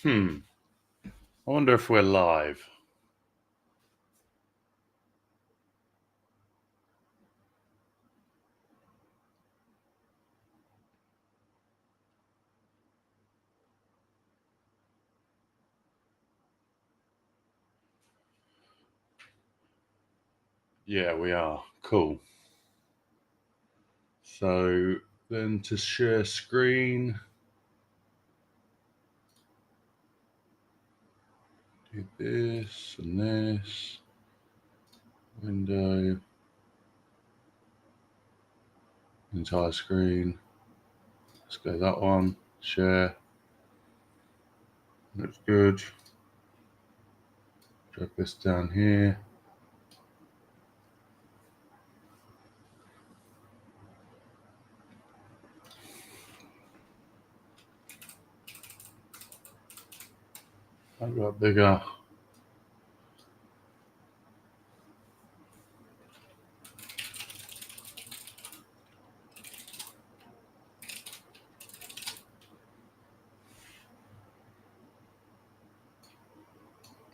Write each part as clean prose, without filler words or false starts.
I wonder if we're live. Yeah, we are. Cool. So then to share screen, do this and this. Window. Entire screen. Let's go that one. Share. Looks good. Drag this down here. I've got bigger.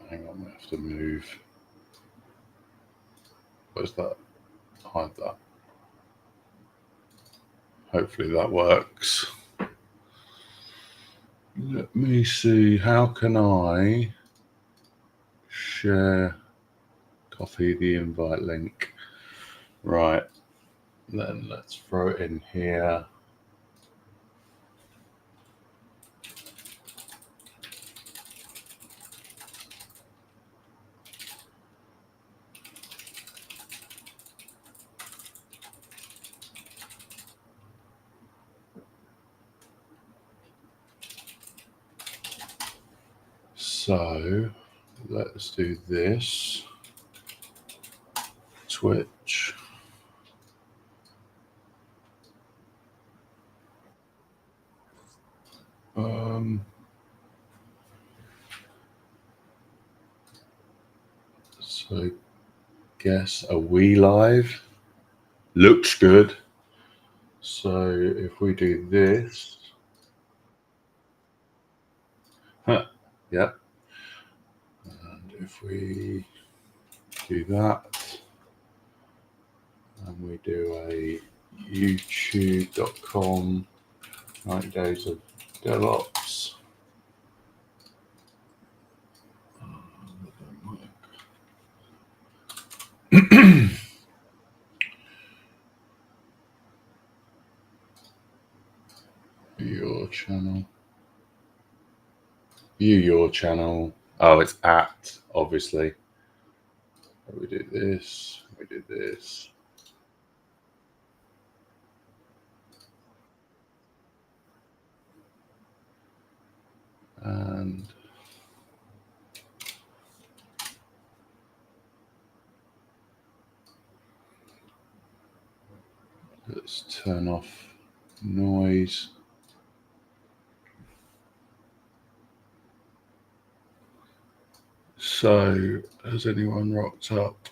Hang on, I have to move. Where's that? Hide that. Hopefully that works. Let me see. How can I share? Copy the invite link. Right. Then let's throw it in here. So let's do this. Twitch. So guess are we live? Looks good. So if we do this, yep. And if we do that, and we do a youtube.com 90 Days of DevOps. Your channel. View your channel. Oh, it's at, obviously. We do this. We do this. And let's turn off noise. So, has anyone rocked up?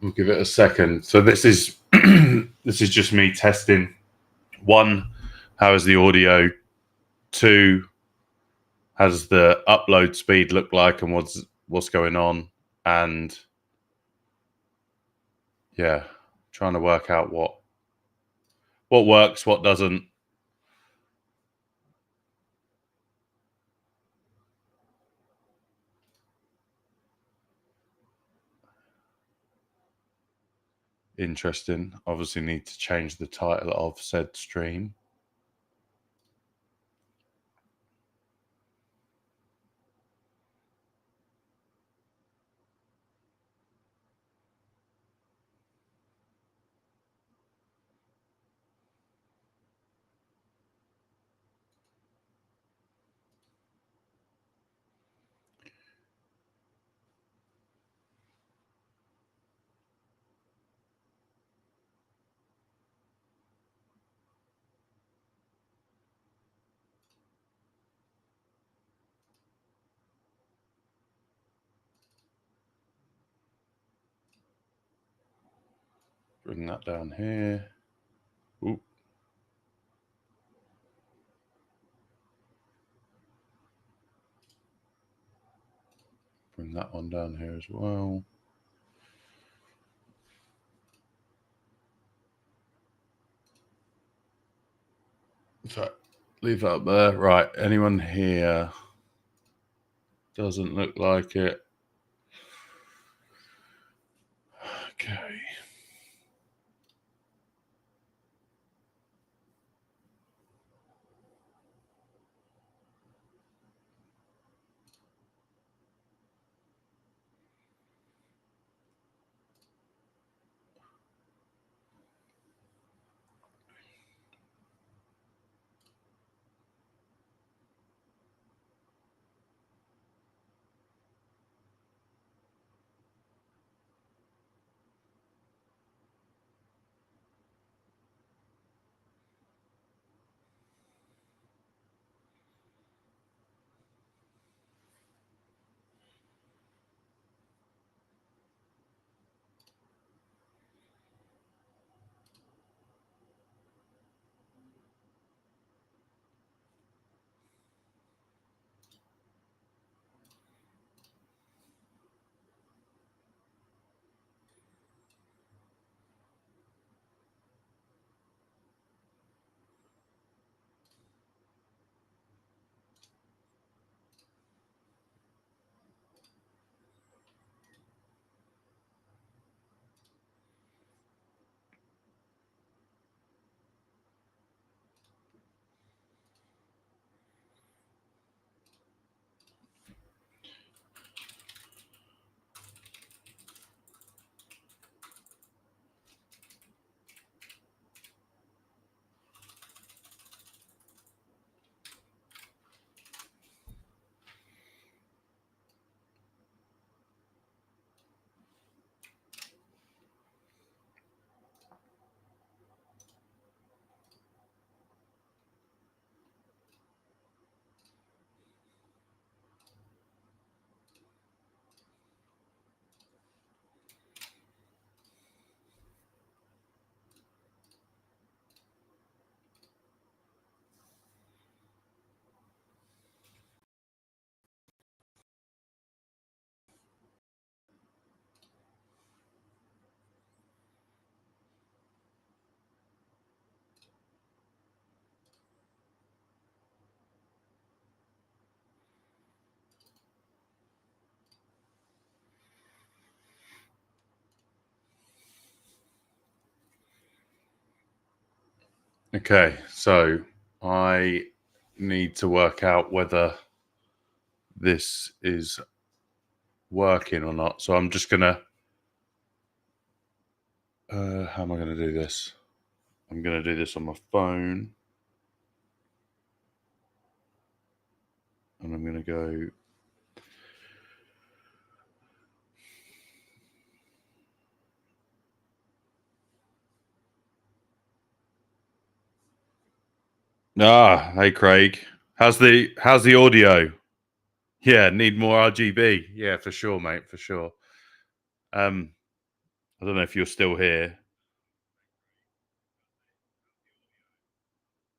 We'll give it a second. So this is this is just me testing. 1, how is the audio? 2, how does the upload speed look like, and what's going on? And yeah, trying to work out what works, what doesn't. Interesting. Obviously need to change the title of said stream. bring that down here. Ooh. Bring that one down here as well. So leave that up there. Right, anyone here? Doesn't look like it. Okay. Okay, so I need to work out whether this is working or not. So I'm just gonna, how am I gonna do this? I'm gonna do this on my phone. And I'm gonna go, hey Craig. How's the audio? Yeah, need more RGB. Yeah, for sure, mate, for sure. I don't know if you're still here.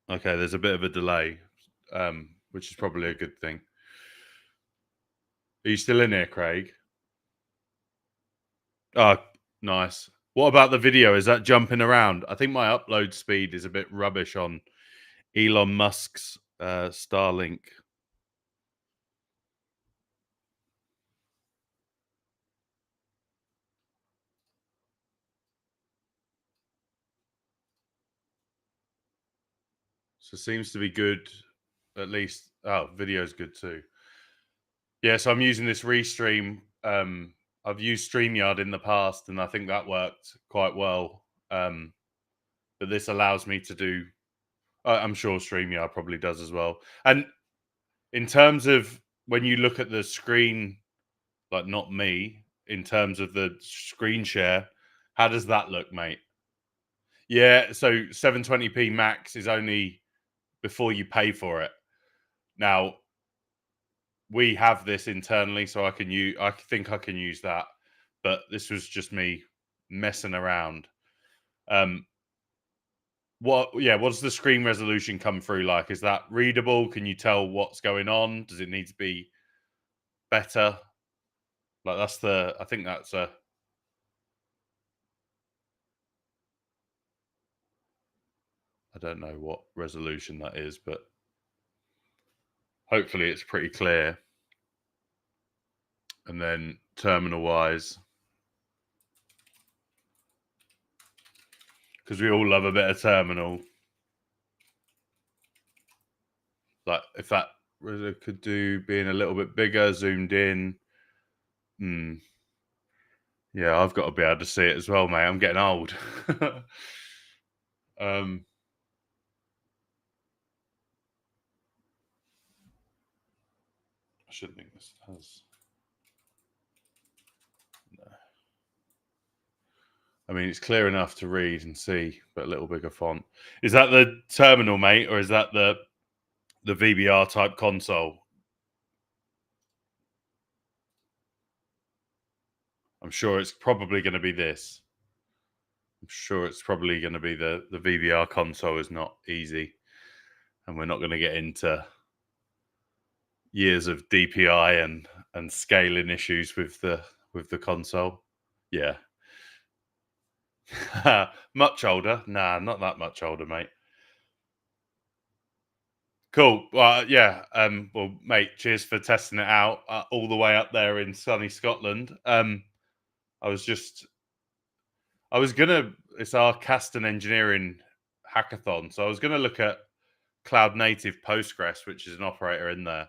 Okay, there's a bit of a delay, which is probably a good thing. Are you still in here, Craig? Oh, nice. What about the video? Is that jumping around? I think my upload speed is a bit rubbish on Elon Musk's Starlink. So it seems to be good, at least. Oh, video's good too. Yeah, so I'm using this Restream. I've used StreamYard in the past, and I think that worked quite well. But this allows me to do. I'm sure StreamYard probably does as well. And in terms of when you look at the screen, like not me, in terms of the screen share, how does that look, mate? Yeah, so 720p max is only before you pay for it. Now, we have this internally, so I can use. I think I can use that, but this was just me messing around. What does the screen resolution come through like? Is that readable? Can you tell what's going on? Does it need to be better? Like I think that's a I don't know what resolution that is, but hopefully it's pretty clear. And then terminal wise, because we all love a bit of terminal. Like if that could do being a little bit bigger, zoomed in. Yeah, I've got to be able to see it as well, mate. I'm getting old. I shouldn't think this has. No. I mean, it's clear enough to read and see, but a little bigger font. Is that the terminal, mate, or is that the VBR type console? I'm sure it's probably going to be this. I'm sure it's probably going to be the VBR console is not easy, and we're not going to get into years of DPI and scaling issues with the console. Yeah. Much older? Nah, not that much older, mate. Cool. Yeah. Well, mate, cheers for testing it out all the way up there in sunny Scotland. It's our Caston Engineering Hackathon, so I was gonna look at Cloud Native Postgres, which is an operator in there.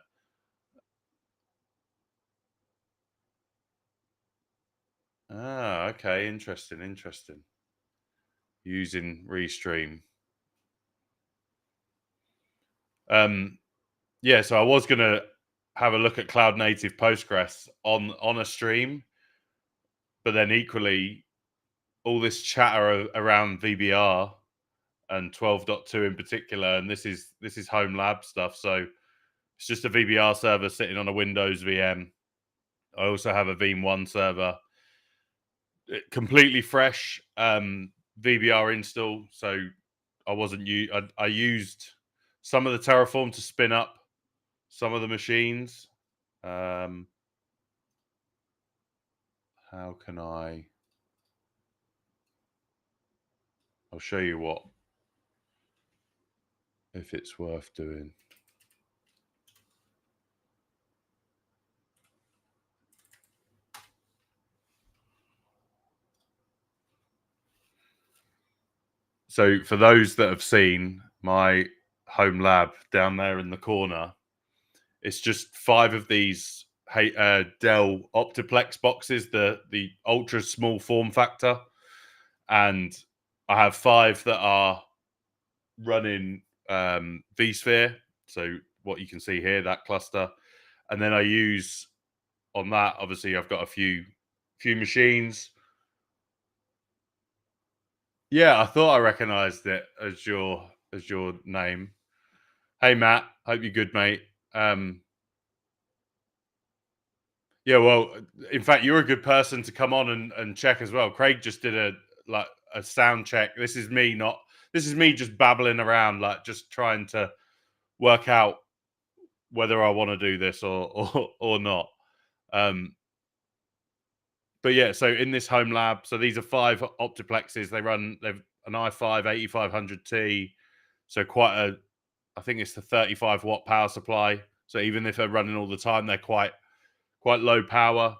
Ah, okay, interesting. Using Restream. Yeah, so I was gonna have a look at Cloud Native Postgres on a stream, but then equally all this chatter around VBR and 12.2 in particular, and this is home lab stuff. So it's just a VBR server sitting on a Windows VM. I also have a Veeam1 server, completely fresh VBR install. So I used some of the Terraform to spin up some of the machines. How can I'll show you what, if it's worth doing. So for those that have seen my home lab down there in the corner, it's just 5 of these Dell Optiplex boxes, the ultra small form factor, and I have 5 that are running vSphere. So what you can see here, that cluster, and then I use on that. Obviously, I've got a few machines. Yeah, I thought I recognised it as your name. Hey Matt, hope you're good, mate. Yeah, well, in fact, you're a good person to come on and check as well. Craig just did a sound check. This is me just babbling around, like just trying to work out whether I want to do this or not. But yeah, so in this home lab, so these are 5 optiplexes. They've an i5 8500T, so I think it's the 35 watt power supply. So even if they're running all the time, they're quite low power.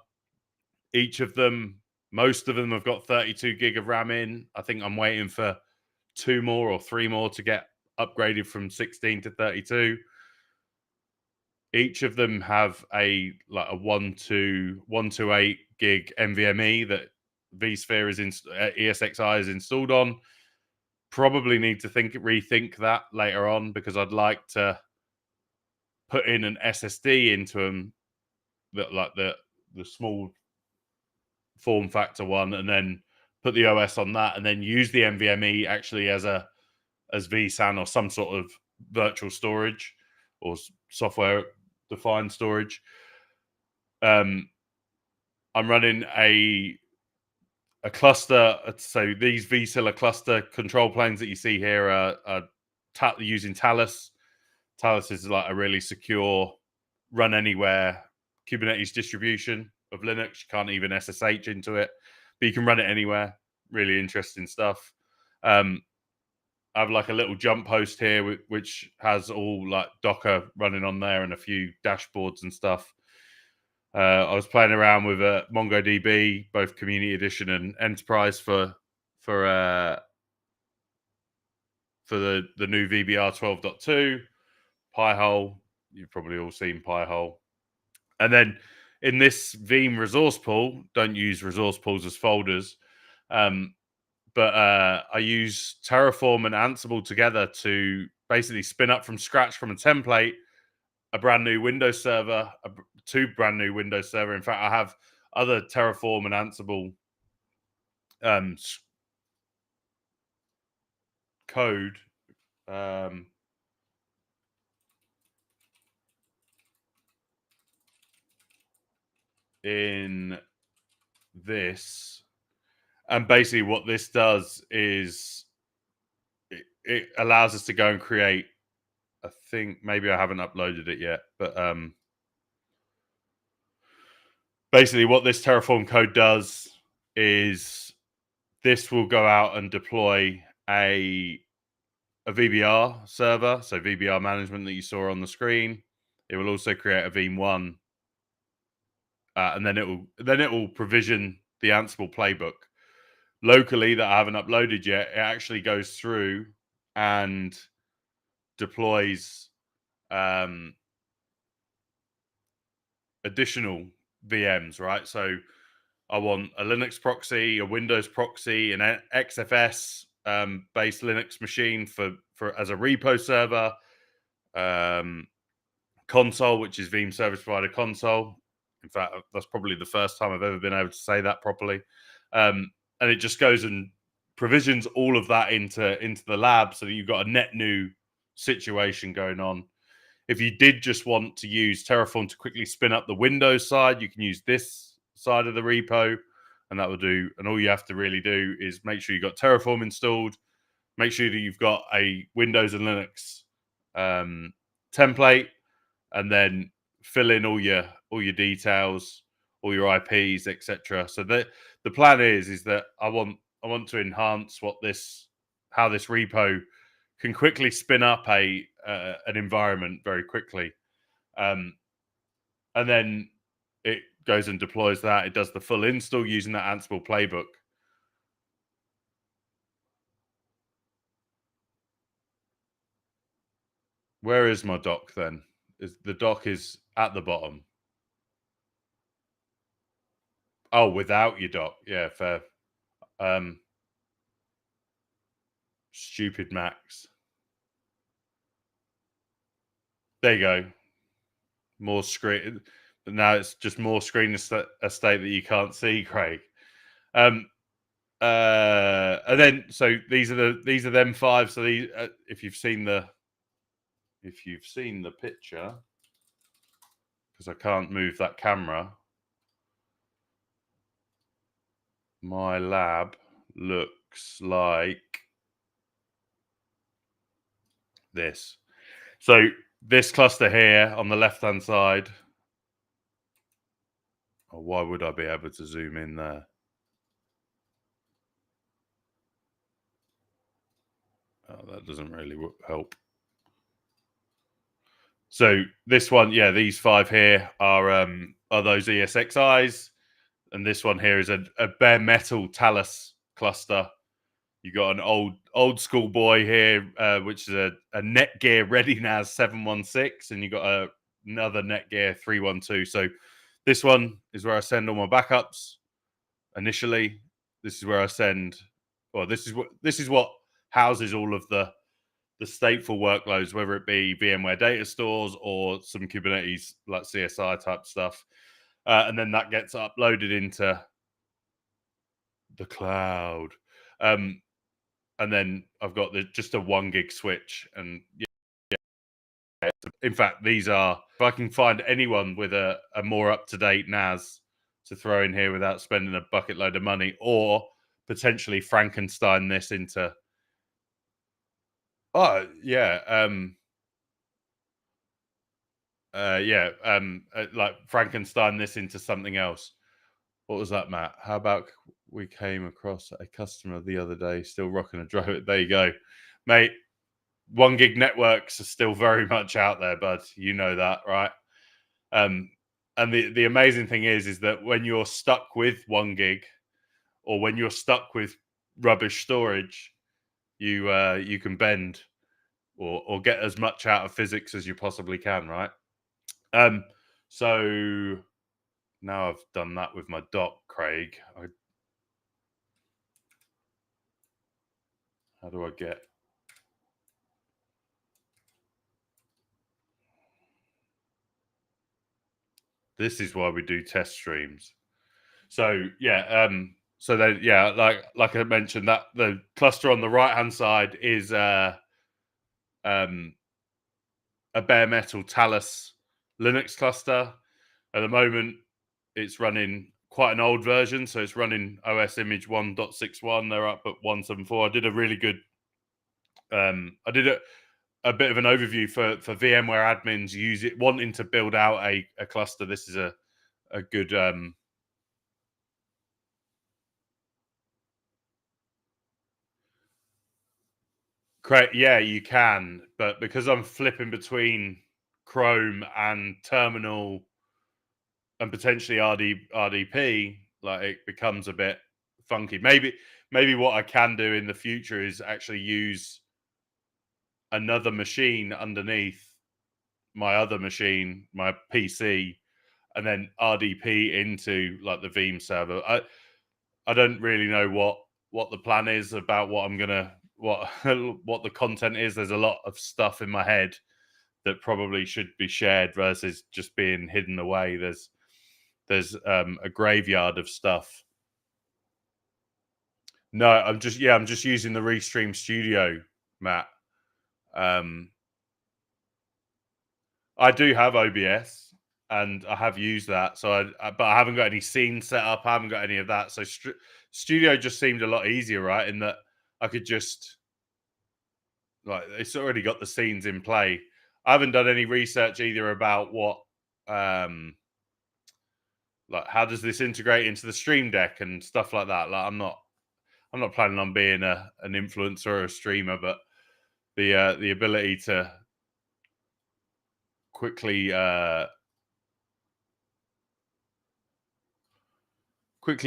Most of them have got 32 gig of RAM in. I think I'm waiting for 2 more or 3 more to get upgraded from 16 to 32. Each of them have a 128 gig NVMe that vSphere ESXi is installed on. Probably need to rethink that later on, because I'd like to put in an SSD into them, that like the small form factor one, and then put the OS on that, and then use the NVMe actually as vSAN or some sort of virtual storage or software defined storage. I'm running a a cluster. So these vCilla cluster control planes that you see here are using Talus. Talus is like a really secure, run anywhere Kubernetes distribution of Linux. You can't even SSH into it, but you can run it anywhere. Really interesting stuff. I have like a little jump host here, which has all like Docker running on there and a few dashboards and stuff. I was playing around with MongoDB, both Community Edition and Enterprise for the new VBR 12.2. Pi-hole, you've probably all seen Pi-hole. And then in this Veeam resource pool, don't use resource pools as folders, but I use Terraform and Ansible together to basically spin up from scratch from a template a brand new Windows server, two brand new Windows server. In fact, I have other Terraform and Ansible code in this. And basically what this does is it allows us to go and create, I think maybe I haven't uploaded it yet, but basically what this Terraform code does is this will go out and deploy a VBR server, so VBR management that you saw on the screen. It will also create a Veeam 1, and then it will provision the Ansible playbook locally that I haven't uploaded yet. It actually goes through and deploys additional VMs, right? So I want a Linux proxy, a Windows proxy, an XFS based Linux machine for as a repo server, console, which is Veeam Service Provider Console. In fact, that's probably the first time I've ever been able to say that properly. And it just goes and provisions all of that into the lab so that you've got a net new situation going on. If you did just want to use Terraform to quickly spin up the Windows side, you can use this side of the repo, and that will do. And all you have to really do is make sure you've got Terraform installed, make sure that you've got a Windows and Linux template, and then fill in all your details, all your IPs, etc. So the plan is that I want to enhance how this repo can quickly spin up an environment very quickly, and then it goes and deploys that. It does the full install using that Ansible playbook. Where is my doc then? The doc is at the bottom. Oh, without your doc. Yeah, fair. Stupid Max. There you go. More screen. Now it's just more screen estate that you can't see, Craig. And then so these are them five. So these, if you've seen the picture, because I can't move that camera, my lab looks like this. So this cluster here on the left-hand side. Oh, why would I be able to zoom in there? Oh, that doesn't really help. So this one, yeah, these five here are those ESXIs, and this one here is a bare metal Talus cluster. You got an old school boy here, which is a Netgear ReadyNAS 716, and you got another Netgear 312. So this one is where I send all my backups initially. This is where I send. Well, this is what houses all of the stateful workloads, whether it be VMware data stores or some Kubernetes like CSI type stuff, and then that gets uploaded into the cloud. And then I've got just a 1 gig switch, and in fact, these are, if I can find anyone with a more up to date NAS. to throw in here without spending a bucket load of money, or potentially Frankenstein this into. Oh yeah, like Frankenstein this into something else. What was that, Matt? How about we came across a customer the other day still rocking a drone? There you go, mate. 1 gig networks are still very much out there, bud. You know that, right? And the amazing thing is that when you're stuck with 1 gig, or when you're stuck with rubbish storage, you can bend or get as much out of physics as you possibly can, right? So now I've done that with my doc, Craig. How do I get? This is why we do test streams. So yeah, so then yeah, like I mentioned, that the cluster on the right hand side is a bare metal Talus Linux cluster. At the moment, it's running quite an old version, so it's running OS image 1.61. They're up at 174. I did a really good. I did a bit of an overview for VMware admins use it wanting to build out a cluster. This is a good. Yeah, you can, but because I'm flipping between Chrome and Terminal and potentially RDP, like it becomes a bit funky. Maybe what I can do in the future is actually use another machine underneath my other machine, my PC, and then RDP into like the Veeam server. I don't really know what the plan is about what I'm gonna what what the content is. There's a lot of stuff in my head that probably should be shared versus just being hidden away. There's a graveyard of stuff. No, I'm just using the Restream Studio, Matt. I do have OBS and I have used that, but I haven't got any scenes set up. I haven't got any of that. So Studio just seemed a lot easier, right? In that I could just like it's already got the scenes in play. I haven't done any research either about what like how does this integrate into the Stream Deck and stuff like that. Like I'm not planning on being an influencer or a streamer, but the ability to quickly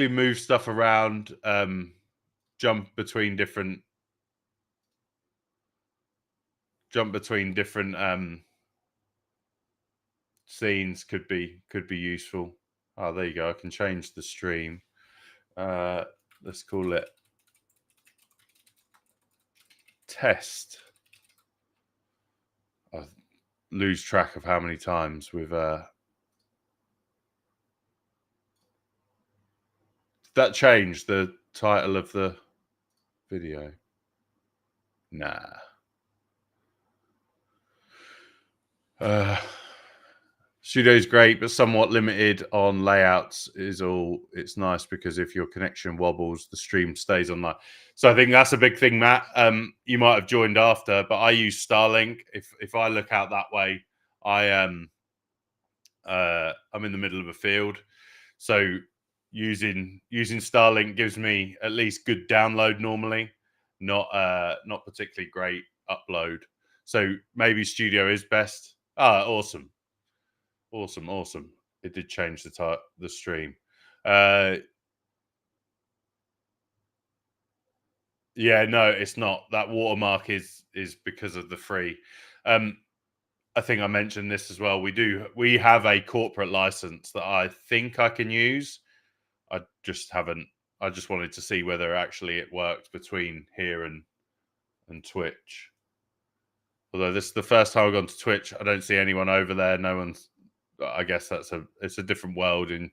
move stuff around, jump between different scenes could be useful. Oh, there you go. I can change the stream. Let's call it test. I lose track of how many times we've that changed the title of the video. Nah. Studio's great, but somewhat limited on layouts is all. It's nice because if your connection wobbles, the stream stays online. So I think that's a big thing, Matt. You might have joined after, but I use Starlink. If I look out that way, I'm in the middle of a field, so using Starlink gives me at least good download normally, not particularly great upload. So maybe Studio is best. Ah, awesome. It did change the stream. Yeah, no, it's not. That watermark is because of the free. I think I mentioned this as well. We have a corporate license that I think I can use. I just haven't. I just wanted to see whether actually it worked between here and Twitch. Although this is the first time I've gone to Twitch, I don't see anyone over there. No one's. I guess it's a different world in.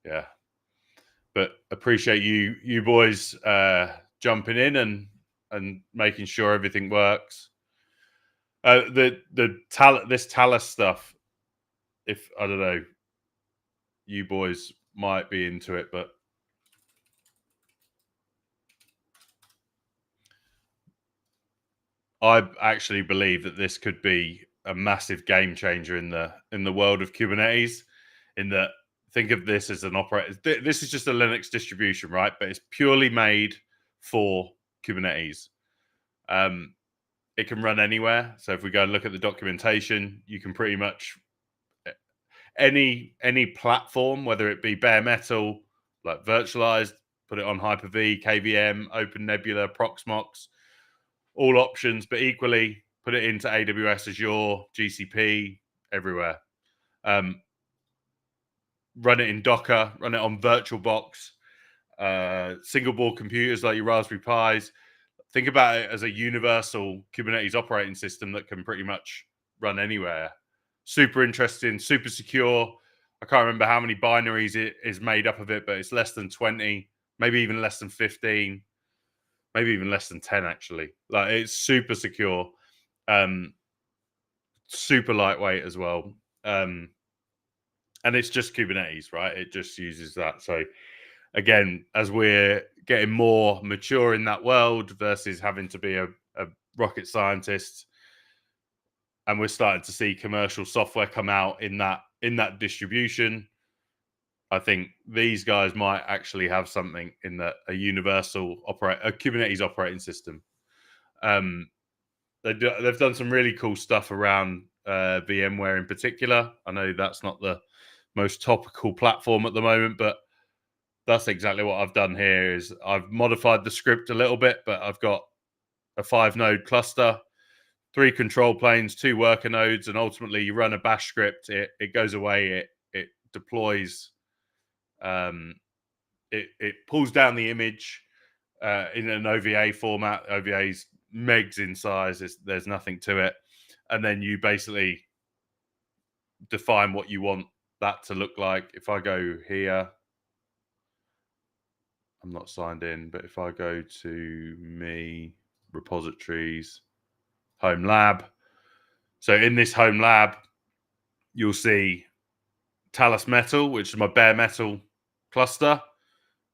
Yeah, but appreciate you boys jumping in and making sure everything works. This Talus stuff. If I don't know, you boys might be into it, but I actually believe that this could be a massive game changer in the world of Kubernetes. In that, think of this as an operator. This is just a Linux distribution, right? But it's purely made for Kubernetes. It can run anywhere. So if we go and look at the documentation, you can pretty much any platform, whether it be bare metal, like virtualized, put it on Hyper-V, KVM, Open Nebula, Proxmox, all options, but equally put it into AWS, Azure, GCP, everywhere. Run it in Docker, run it on VirtualBox, single board computers like your Raspberry Pis. Think about it as a universal Kubernetes operating system that can pretty much run anywhere. Super interesting, super secure. I can't remember how many binaries it is made up of it, but it's less than 20, maybe even less than 15, maybe even less than 10, actually. Like, it's super secure, super lightweight as well. And it's just Kubernetes, right? It just uses that. So again, as we're getting more mature in that world versus having to be a rocket scientist, and we're starting to see commercial software come out in that distribution, I think these guys might actually have something in that a Kubernetes operating system. They've done some really cool stuff around VMware in particular. I know that's not the most topical platform at the moment, but that's exactly what I've done here. Is I've modified the script a little bit, but I've got a 5-node cluster, 3 control planes, 2 worker nodes, and ultimately you run a bash script. It goes away. It deploys. It pulls down the image in an OVA format. OVA's megs in size. There's nothing to it, and then you basically define what you want that to look like. If I go here, I'm not signed in, but if I go to me, repositories, home lab. So in this home lab, you'll see Talus Metal, which is my bare metal cluster.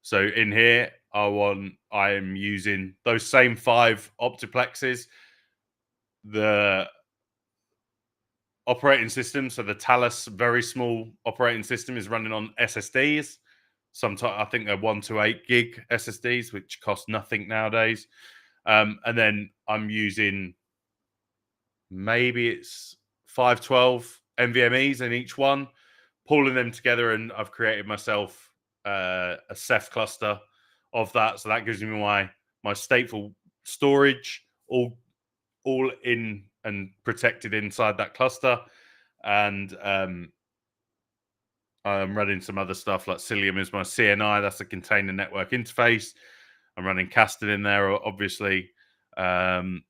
So in here, I am using those same 5 optiplexes. The operating system, so the Talus very small operating system, is running on SSDs. Sometimes I think they're 1 to 8 gig SSDs, which cost nothing nowadays. And then I'm using, maybe it's 512 NVMEs in each one, pulling them together, and I've created myself a Ceph cluster of that. So that gives me my stateful storage, all in and protected inside that cluster. And I'm running some other stuff, like Cilium is my CNI. That's a container network interface. I'm running Caston in there, obviously. Some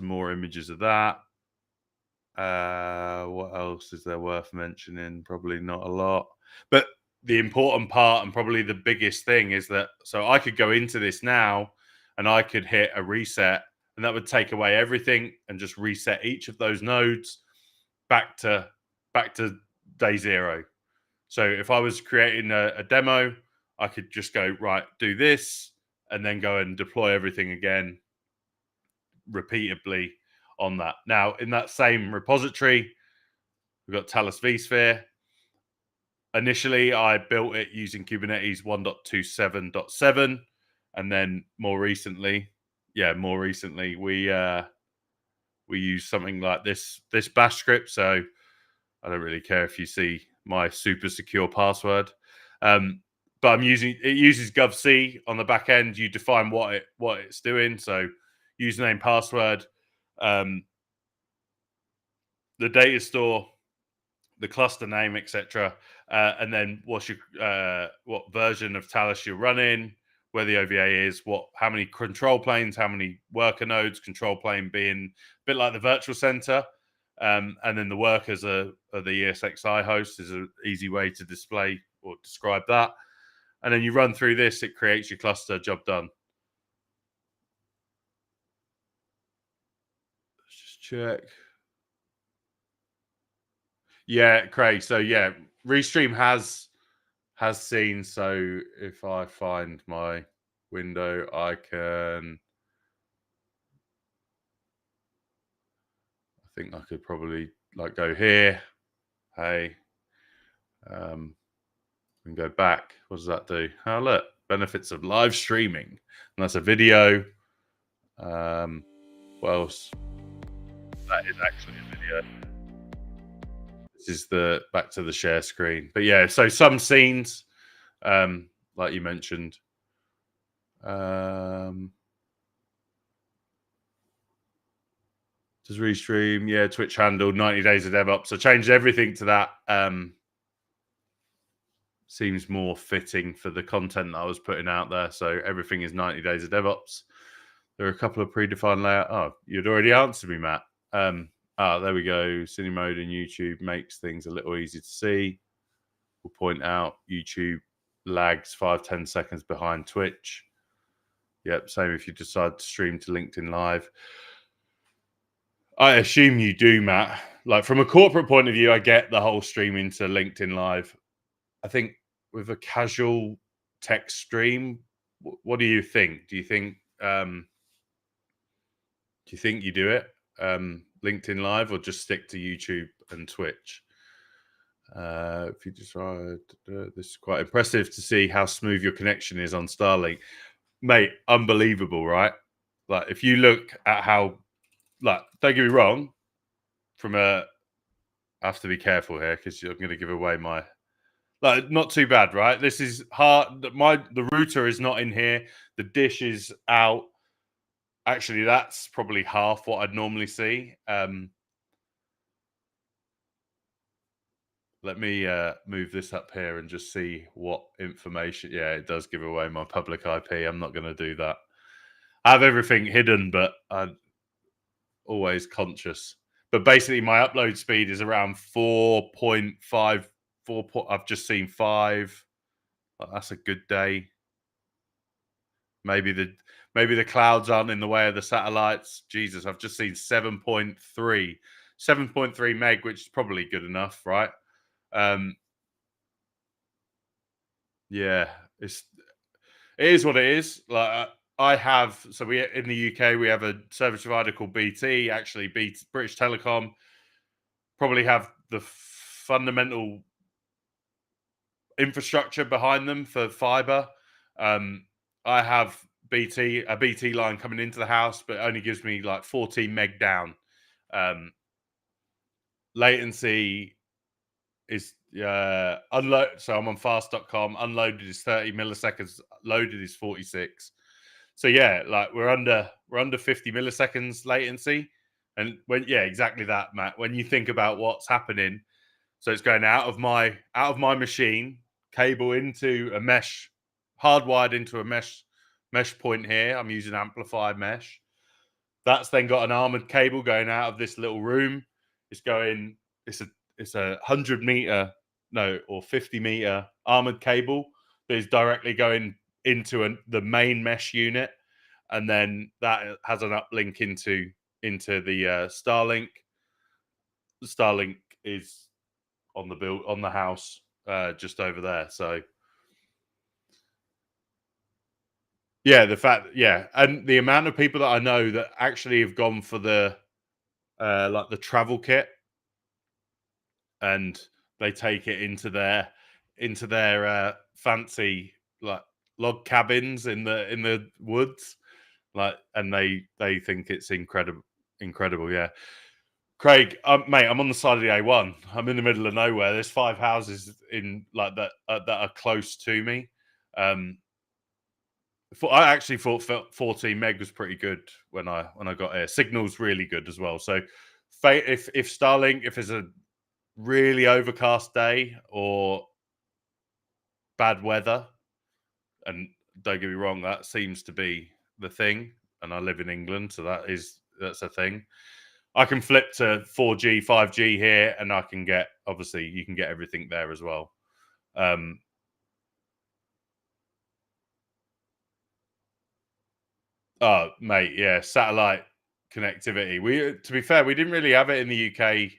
more images of that. What else is there worth mentioning? Probably not a lot. But the important part, and probably the biggest thing, is that so I could go into this now and I could hit a reset, and that would take away everything and just reset each of those nodes back to day 0. So if I was creating a demo, I could just go, right, do this, and then go and deploy everything again repeatedly on that. Now, in that same repository, we've got Talus vSphere. Initially, I built it using Kubernetes 1.27.7, and then more recently, we use something like this bash script. So I don't really care if you see my super secure password, but it uses govc on the back end. You define what it's doing. So username, password, the data store, the cluster name, etc., and then what version of Talus you're running, where the OVA is, how many control planes, how many worker nodes. Control plane being a bit like the virtual center, and then the workers are the ESXi host. Is an easy way to display or describe that. And then you run through this, it creates your cluster. Job done. Let's just check. Yeah, Craig. So yeah, Restream has has seen. So if I find my window, I think I could probably like go here. Hey, and go back. What does that do? Oh, look, benefits of live streaming. And that's a video. What else? That is actually a video. This is the back to the share screen. But yeah, so some scenes, like you mentioned. Does Restream, yeah, Twitch handle 90 Days of DevOps. I changed everything to that. Seems more fitting for the content that I was putting out there. So everything is 90 Days of DevOps. There are a couple of predefined layout. Oh, you'd already answered me, Matt. There we go. Cine mode in YouTube makes things a little easier to see. We'll point out YouTube lags 5-10 seconds behind Twitch. Yep, same if you decide to stream to LinkedIn Live. I assume you do, Matt. Like from a corporate point of view, I get the whole streaming to LinkedIn Live. I think with a casual text stream, what do you think? Do you think you do it LinkedIn Live or just stick to YouTube and Twitch? If you decide, this is quite impressive to see how smooth your connection is on Starlink, mate. Unbelievable, right? Like if you look at how, like, don't get me wrong, I have to be careful here because I'm going to give away my, like, not too bad, right? This is hard. The router is not in here. The dish is out. Actually, that's probably half what I'd normally see. Let me move this up here and just see what information. Yeah, it does give away my public IP. I'm not going to do that. I have everything hidden, but I'm always conscious. But basically, my upload speed is around 4.5. I've just seen 5. That's a good day. Maybe the clouds aren't in the way of the satellites. Jesus, I've just seen 7.3 meg, which is probably good enough, right? Yeah, it is what it is. Like I have, so we in the UK we have a service provider called BT. Actually, British Telecom probably have the fundamental infrastructure behind them for fiber. I have a BT line coming into the house, but it only gives me like 14 meg down. Latency is unload. So I'm on fast.com. Unloaded is 30 milliseconds. Loaded is 46. So yeah, like we're under 50 milliseconds latency. And exactly that, Matt. When you think about what's happening, so it's going out of my machine, cable into a mesh, hardwired into a mesh point here. I'm using amplified mesh. That's then got an armored cable going out of this little room. It's a 100-meter, no, or 50-meter armored cable that is directly going into the main mesh unit, and then that has an uplink into the Starlink. The Starlink is on the house just over there. So yeah, and the amount of people that I know that actually have gone for the like the travel kit, and they take it into their fancy like log cabins in the woods, like, and they think it's incredible. Yeah, Craig, mate, I'm on the side of the A1. I'm in the middle of nowhere. There's 5 houses in like that that are close to me. I actually thought 14 meg was pretty good when I got here. Signal's really good as well. So if Starlink, if it's a really overcast day or bad weather, and don't get me wrong, that seems to be the thing, and I live in England, so that's a thing. I can flip to 4G, 5G here, and I can get, obviously you can get everything there as well. Oh, mate, yeah, satellite connectivity. To be fair, we didn't really have it in the UK.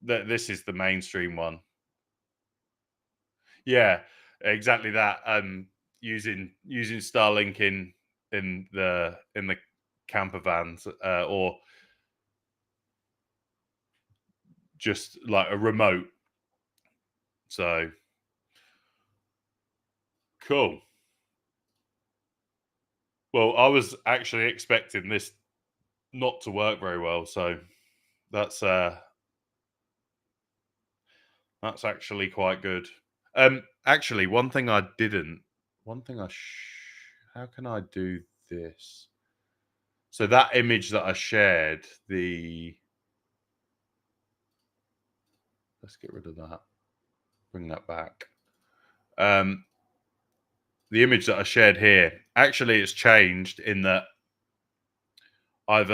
This is the mainstream one. Yeah, exactly that. Using Starlink in the camper vans, or just like a remote. So cool. Well, I was actually expecting this not to work very well, so that's uh that's actually quite good. Actually, one thing how can I do this? So that image that I shared, let's get rid of that. Bring that back. Um, the image that I shared here, actually, it's changed in that I've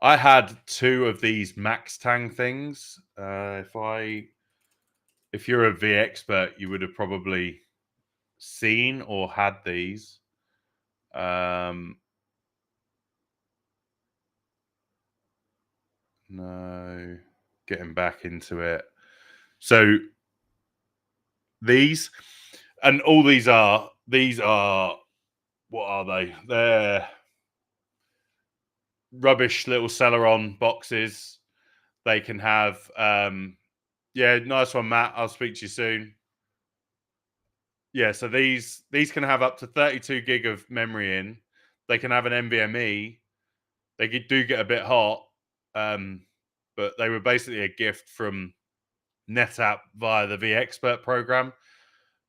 I had two of these Max Tang things. If you're a V expert, you would have probably seen or had these. Um, no, getting back into it. So these and all these are what are they? They're rubbish little Celeron boxes. They can have yeah, nice one, Matt. I'll speak to you soon. Yeah, so these can have up to 32 gig of memory in. They can have an NVMe. Do get a bit hot, but they were basically a gift from NetApp via the vExpert program.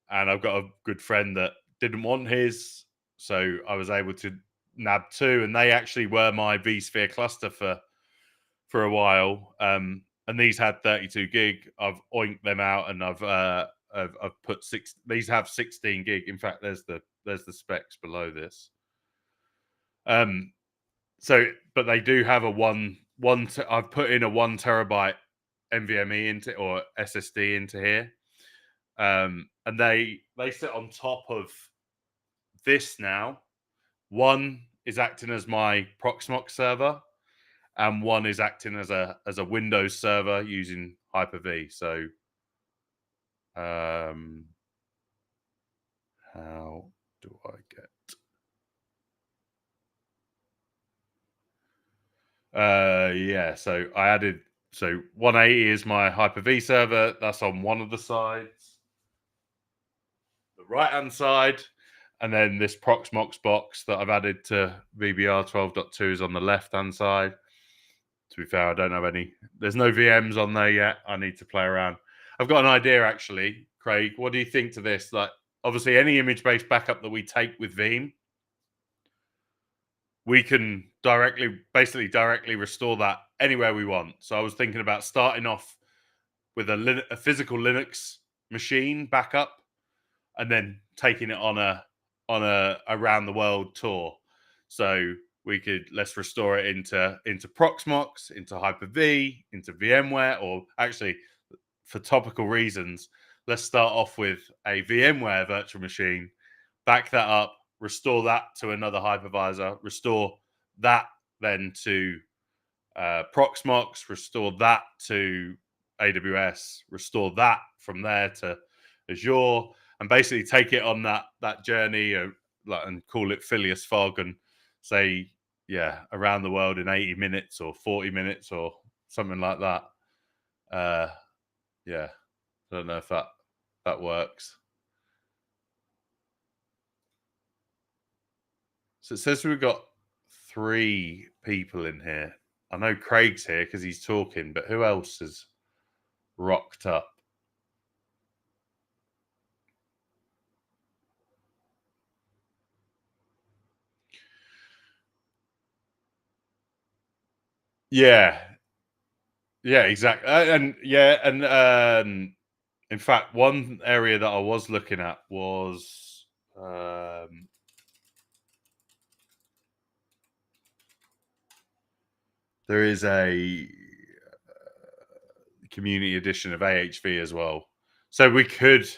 And I've got a good friend that didn't want his, so I was able to nab two, and they actually were my vSphere cluster for a while. And these had 32 gig. I've oinked them out, and I've put six. These have 16 gig. In fact, there's the specs below this. So, but they do have a I've put in a 1 terabyte NVMe into or SSD into here. And they sit on top of this now. One is acting as my Proxmox server, and one is acting as a Windows server using Hyper-V. So, how do I get? Yeah. So 180 is my Hyper-V server. That's on one of the sides, the right hand side, and then this Proxmox box that I've added to VBR 12.2 is on the left hand side. To be fair, I don't have any. There's no VMs on there yet. I need to play around. I've got an idea actually, Craig. What do you think to this? Like, obviously, any image-based backup that we take with Veeam, we can basically directly restore that anywhere we want. So I was thinking about starting off with a physical Linux machine backup, and then taking it on a around the world tour. So let's restore it into Proxmox, into Hyper-V, into VMware, or actually for topical reasons, let's start off with a VMware virtual machine, back that up, restore that to another hypervisor, restore that then to Proxmox, restore that to AWS, restore that from there to Azure, and basically take it on that journey and call it Phileas Fogg, and say, yeah, around the world in 80 minutes or 40 minutes or something like that. Yeah, I don't know if that works. So it says we've got 3 people in here. I know Craig's here because he's talking, but who else has rocked up? Yeah, yeah, exactly. In fact, one area that I was looking at was there is a community edition of AHV as well. So we could,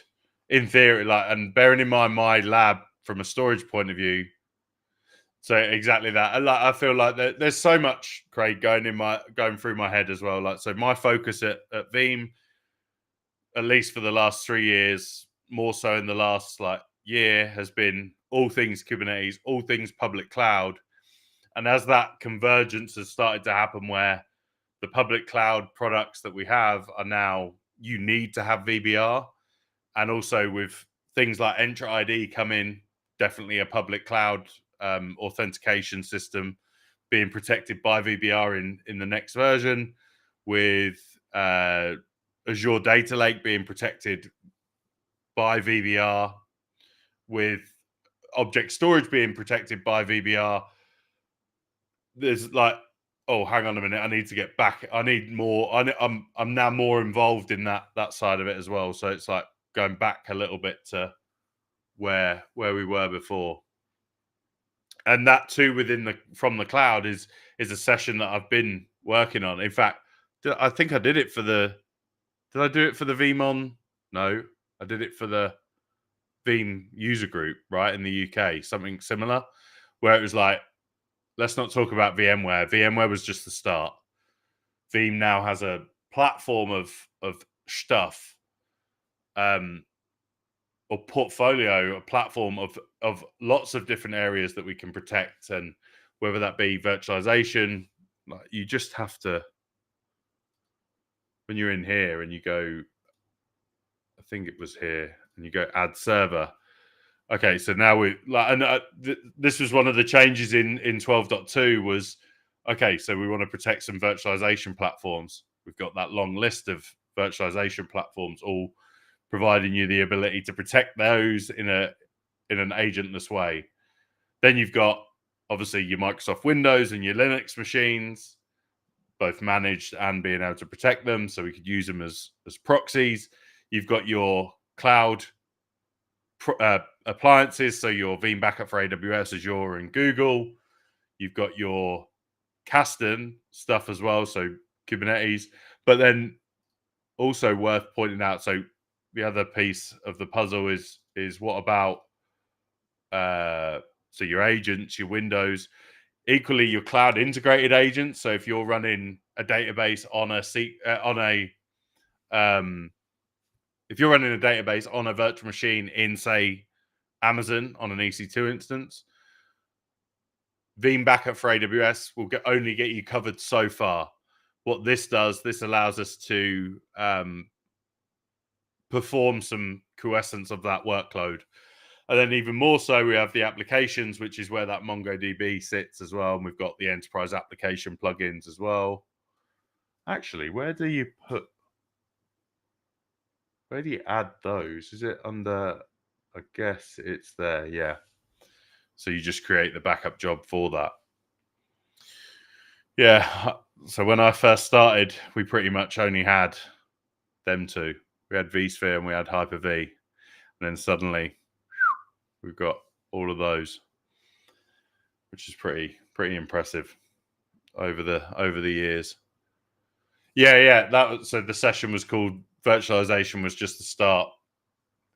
in theory, and bearing in mind my lab from a storage point of view. So exactly that. I feel like there's so much, Craig, going through my head as well. So my focus at Veeam, at least for the last 3 years, more so in the last year has been all things Kubernetes, all things public cloud. And as that convergence has started to happen where the public cloud products that we have are now, you need to have VBR. And also with things like Entra ID come in, definitely a public cloud authentication system being protected by VBR in the next version, with Azure Data Lake being protected by VBR, with object storage being protected by VBR. There's oh, hang on a minute, I need to get back. I need more. I'm now more involved in that side of it as well. So it's like going back a little bit to where we were before. And that too from the cloud is a session that I've been working on. In fact, I think I did it for the did I do it for the VMon? No, I did it for the Veeam user group, right, in the UK, something similar, where it was like, let's not talk about VMware. VMware was just the start. Veeam now has a platform of stuff, or portfolio, a platform of lots of different areas that we can protect, and whether that be virtualization, you just have to, when you're in here and you go, I think it was here, and you go add server. Okay, so now this was one of the changes in 12.2 was, okay, so we want to protect some virtualization platforms. We've got that long list of virtualization platforms, all providing you the ability to protect those in an agentless way. Then you've got obviously your Microsoft Windows and your Linux machines, both managed and being able to protect them, so we could use them as proxies. You've got your cloud appliances, so your Veeam backup for AWS, Azure, and Google. You've got your Kasten stuff as well, so Kubernetes. But then also worth pointing out, so the other piece of the puzzle is what about so your agents, your Windows, equally your cloud integrated agents. So if you're running a database if you're running a database on a virtual machine in, say, Amazon on an EC2 instance, Veeam backup for AWS will only get you covered so far. What this does, this allows us to perform some quiescence of that workload. And then even more so, we have the applications, which is where that MongoDB sits as well. And we've got the enterprise application plugins as well. Actually, where do you add those? Is it under, I guess it's there, yeah. So you just create the backup job for that. Yeah, so when I first started, we pretty much only had them two. We had vSphere and we had Hyper-V. And then suddenly we've got all of those, which is pretty impressive over the years. Yeah. So the session was called Virtualization Was Just the Start.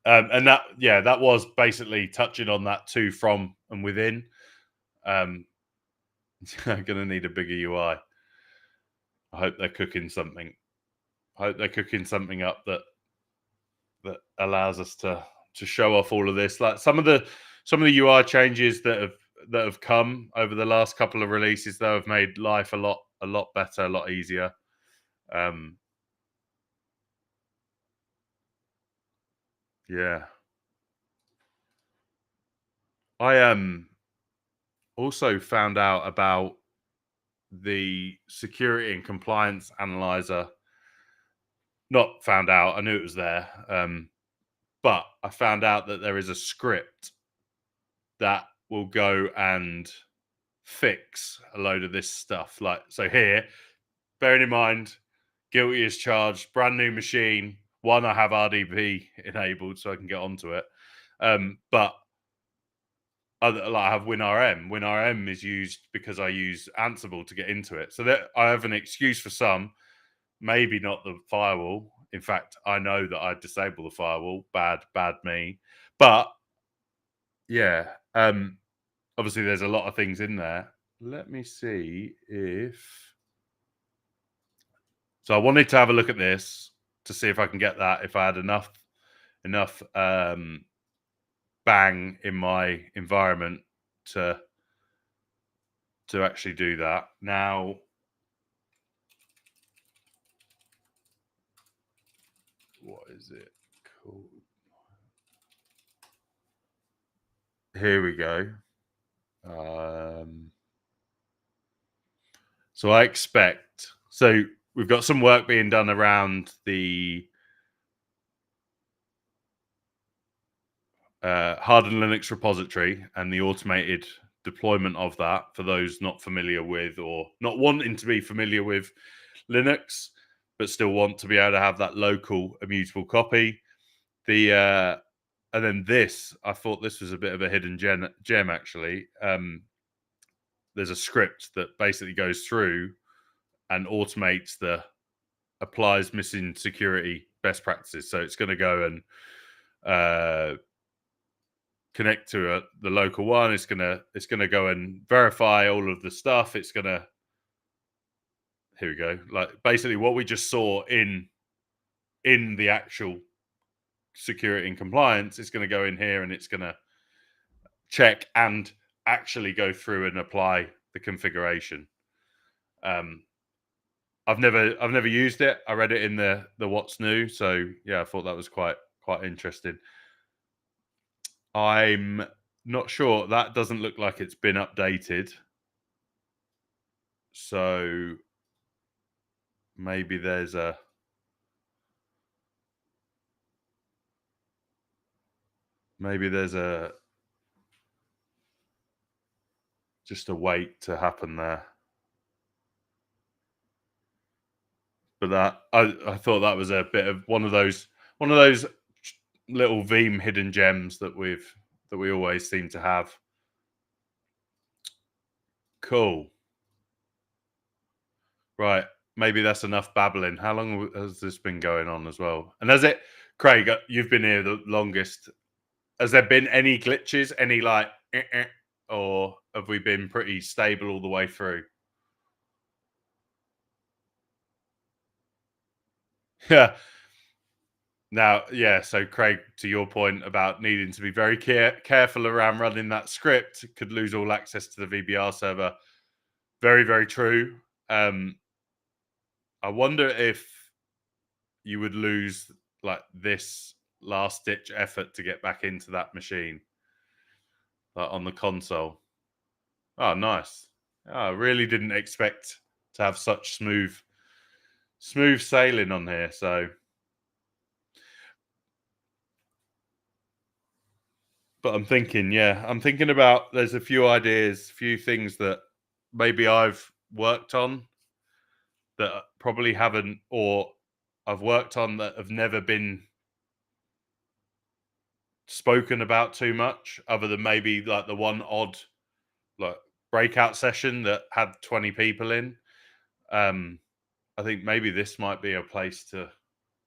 And that was basically touching on that too, from and within. I'm gonna need a bigger UI. I hope they're cooking something. I hope they're cooking something up that allows us to show off all of this. Like some of the UI changes that have come over the last couple of releases, though, have made life a lot better, a lot easier. Yeah. I also found out about the security and compliance analyzer. Not found out, I knew it was there. But I found out that there is a script that will go and fix a load of this stuff. Like, so here, bearing in mind, guilty as charged, brand new machine. One, I have RDP enabled so I can get onto it. But I have WinRM. WinRM is used because I use Ansible to get into it. So that I have an excuse for some, maybe not the firewall. In fact, I know that I disable the firewall. Bad me. But yeah, obviously there's a lot of things in there. Let me see if. So I wanted to have a look at this to see if I can get that, if I had enough bang in my environment to actually do that. Now, what is it called? Here we go. So I expect, so we've got some work being done around the hardened Linux repository and the automated deployment of that for those not familiar with or not wanting to be familiar with Linux, but still want to be able to have that local immutable copy. And then this, I thought this was a bit of a hidden gem actually. There's a script that basically goes through and automates applies missing security best practices. So it's going to go and connect to the local one. It's gonna go and verify all of the stuff. It's gonna, here we go. Like basically what we just saw in the actual security and compliance. It's gonna go in here and it's gonna check and actually go through and apply the configuration. I've never used it. I read it in the what's new. So yeah, I thought that was quite interesting. I'm not sure. That doesn't look like it's been updated. So maybe there's just a wait to happen there. But that I thought that was a bit of one of those little Veeam hidden gems that we always seem to have. Cool. Right. Maybe that's enough babbling. How long has this been going on as well? And Craig, you've been here the longest. Has there been any glitches, any like, or have we been pretty stable all the way through? Yeah. Now, yeah, so Craig, to your point about needing to be very careful around running that script, could lose all access to the VBR server. Very, very true. I wonder if you would lose like this last ditch effort to get back into that machine, like on the console. Oh, nice. Oh, I really didn't expect to have such smooth sailing on here. So, but I'm thinking about, there's a few ideas, few things that maybe I've worked on that probably haven't, or I've worked on that have never been spoken about too much, other than maybe like the one odd like breakout session that had 20 people in. I think maybe this might be a place to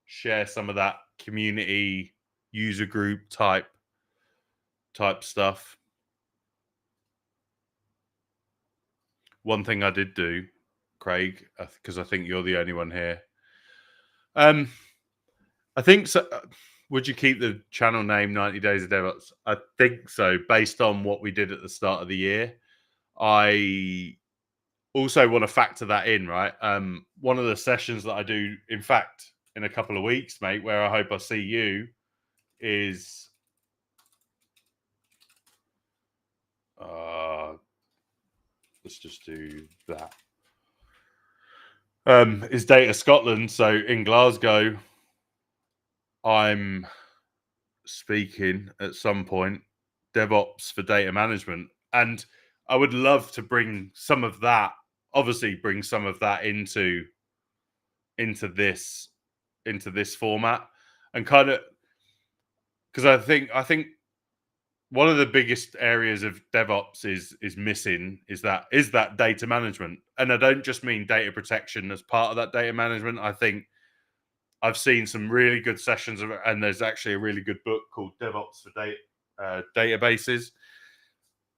share some of that community user group type stuff. One thing I did do, Craig, because I think you're the only one here. I think so. Would you keep the channel name 90 Days of DevOps? I think so, based on what we did at the start of the year. I also want to factor that in, right? One of the sessions that I do, in fact, in a couple of weeks, mate, where I hope I see you, is let's just do that. Is Data Scotland. So in Glasgow, I'm speaking at some point DevOps for data management, and I would love to bring some of that, obviously bring some of that into this format, and kind of, because I think one of the biggest areas of DevOps is missing is that data management. And I don't just mean data protection as part of that data management. I think I've seen some really good sessions and there's actually a really good book called DevOps for Databases.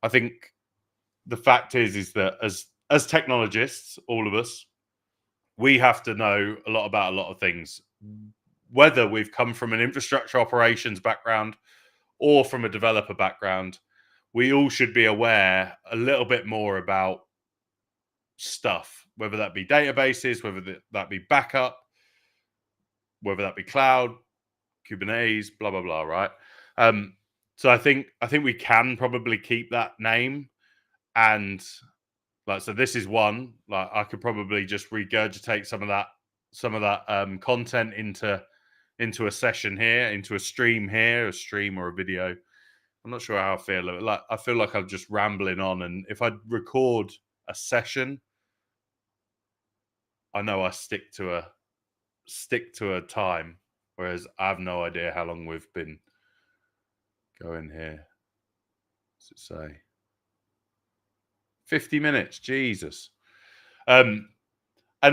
I think the fact is that as technologists, all of us, we have to know a lot about a lot of things. whether we've come from an infrastructure operations background or from a developer background, we all should be aware a little bit more about stuff, whether that be databases, whether that be backup, whether that be cloud, Kubernetes, blah blah blah, right? So I think we can probably keep that name, and like, so this is one, like, I could probably just regurgitate some of that content into a session here, into a stream here, a stream or a video. I'm not sure how I feel. Like, I feel like I'm just rambling on, and if I record a session, I know I stick to a time, whereas I have no idea how long we've been going here. What's it say? 50 minutes, Jesus. And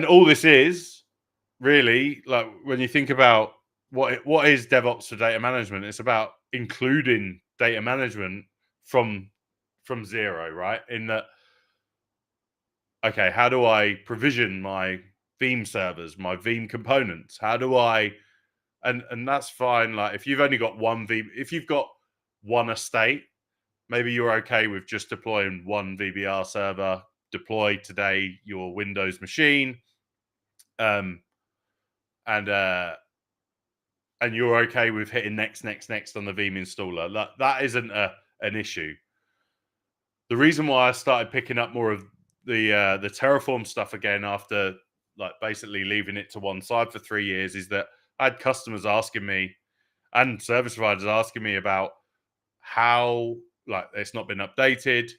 all this is really, like, when you think about what is DevOps for data management, it's about including data management from zero, right? In that, okay, how do I provision my Veeam servers, my Veeam components? How do I, and that's fine. Like, if you've only got one Veeam, if you've got one estate, maybe you're okay with just deploying one VBR server, deploy today your Windows machine, and you're okay with hitting next on the Veeam installer. That isn't an issue. The reason why I started picking up more of the Terraform stuff again after, like, basically leaving it to one side for 3 years is that I had customers asking me and service providers asking me about how, like, it's not been updated.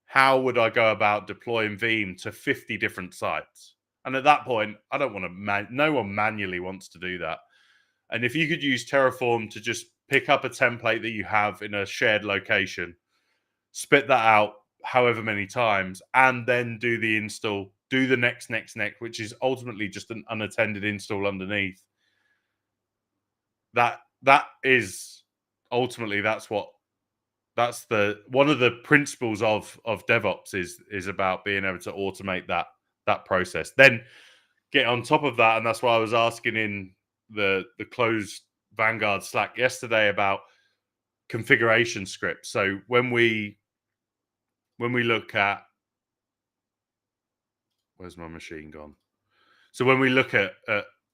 How would I go about deploying Veeam to 50 different sites? And at that point, I don't want to. No one manually wants to do that. And if you could use Terraform to just pick up a template that you have in a shared location, spit that out however many times, and then do the install, do the next, which is ultimately just an unattended install underneath. That is ultimately, that's the one of the principles of DevOps is about being able to automate that process. Then get on top of that, and that's why I was asking in the closed Vanguard Slack yesterday about configuration scripts. So when we look at, where's my machine gone? So when we look at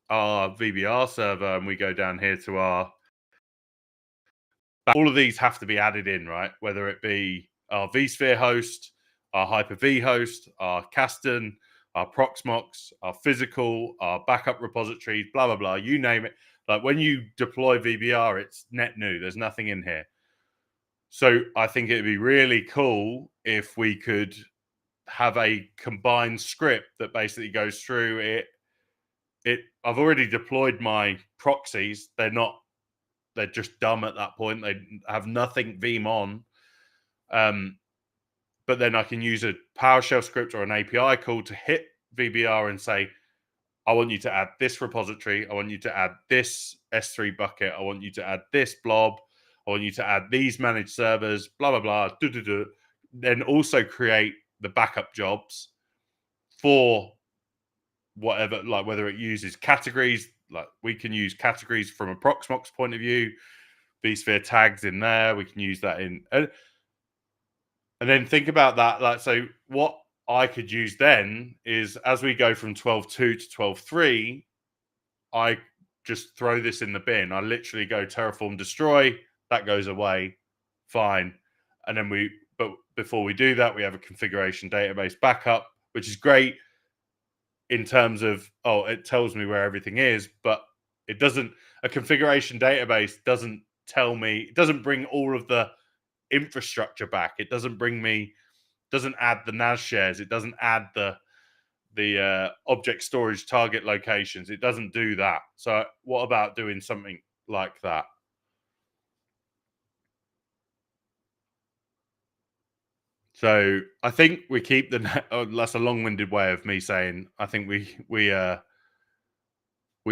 our VBR server and we go down here to all of these have to be added in, right? Whether it be our vSphere host, our Hyper-V host, our Kasten, our Proxmox, our physical, our backup repositories, blah, blah, blah, you name it. Like, when you deploy VBR, it's net new. There's nothing in here. So I think it'd be really cool if we could have a combined script that basically goes through it. I've already deployed my proxies. They're just dumb at that point. They have nothing Veeam on. But then I can use a PowerShell script or an API call to hit VBR and say, I want you to add this repository. I want you to add this S3 bucket. I want you to add this blob. I want you to add these managed servers, blah, blah, blah. Then also create the backup jobs for whatever, like, whether it uses categories, like we can use categories from a Proxmox point of view, vSphere tags in there. We can use that in, and then think about that. Like, so what I could use then is, as we go from 12.2 to 12.3, I just throw this in the bin. I literally go Terraform destroy, that goes away, fine. And then but before we do that, we have a configuration database backup, which is great in terms of, it tells me where everything is, but it doesn't, a configuration database doesn't tell me, it doesn't bring all of the infrastructure back. It doesn't add the NAS shares. It doesn't add the object storage target locations. It doesn't do that. So what about doing something like that? So I think we keep that's a long-winded way of me saying I think we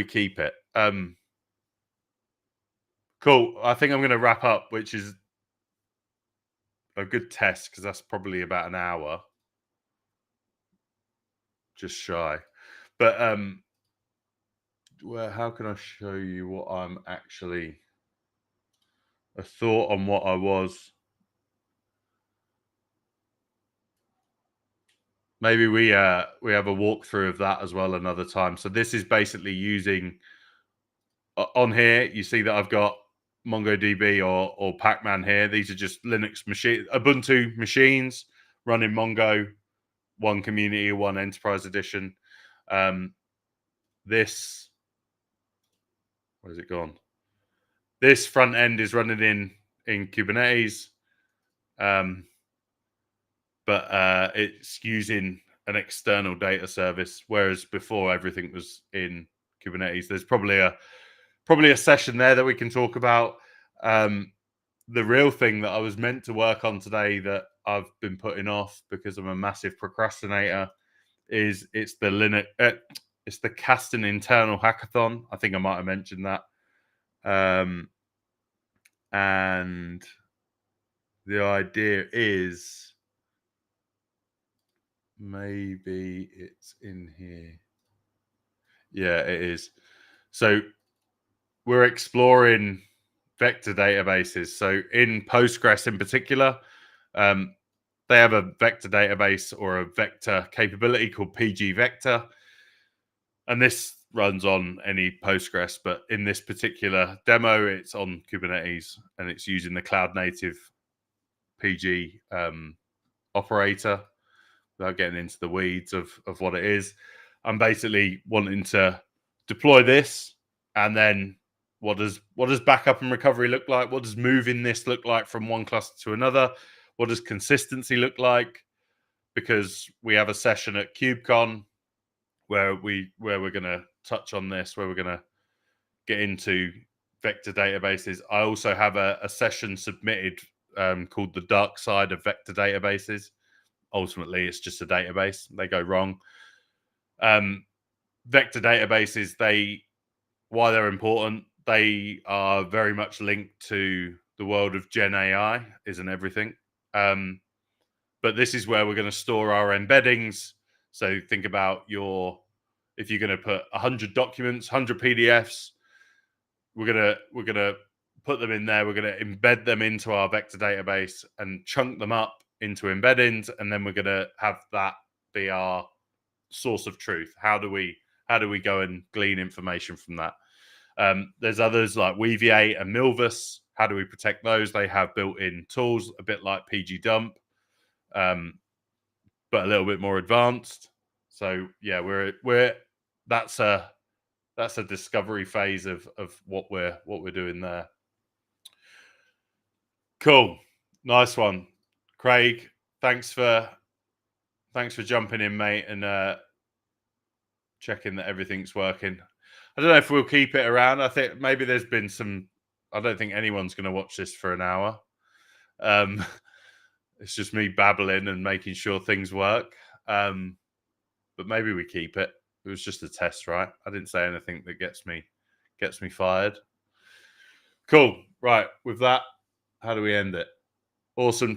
keep it. Cool. I think I'm going to wrap up, which is a good test because that's probably about an hour, just shy. But how can I show you what I'm actually, a thought on what I was. Maybe we have a walkthrough of that as well another time. So this is basically using, on here, you see that I've got MongoDB or Pacman here. These are just Linux Ubuntu machines running Mongo, one community, one enterprise edition. This, where's it gone? This front end is running in Kubernetes, but it's using an external data service, whereas before everything was in Kubernetes. There's probably a session there that we can talk about. The real thing that I was meant to work on today that I've been putting off because I'm a massive procrastinator is it's the Kasten internal hackathon. I think I might have mentioned that. And the idea is, maybe it's in here. Yeah, it is. So we're exploring vector databases. So in Postgres in particular, they have a vector database or a vector capability called PG Vector. And this runs on any Postgres, but in this particular demo, it's on Kubernetes and it's using the cloud native PG operator. Without getting into the weeds of what it is, I'm basically wanting to deploy this, and then what does backup and recovery look like? What does moving this look like from one cluster to another? What does consistency look like? Because we have a session at KubeCon where we're going to touch on this, where we're going to get into vector databases. I also have a session submitted called the dark side of vector databases. Ultimately, it's just a database. They go wrong. Vector databases, why they're important, they are very much linked to the world of Gen AI, isn't everything? But this is where we're going to store our embeddings. So think about if you're going to put 100 documents, 100 PDFs, we're gonna put them in there. We're going to embed them into our vector database and chunk them up into embeddings, and then we're going to have that be our source of truth. How do we go and glean information from that? There's others like Weaviate and Milvus. How do we protect those? They have built-in tools, a bit like PG Dump, but a little bit more advanced. So yeah, that's a discovery phase of what we're doing there. Cool, nice one, Craig. Thanks for jumping in, mate, and checking that everything's working. I don't know if we'll keep it around. I think maybe there's been some. I don't think anyone's going to watch this for an hour. It's just me babbling and making sure things work. But maybe we keep it. It was just a test, right? I didn't say anything that gets me fired. Cool. Right. With that, how do we end it? Awesome.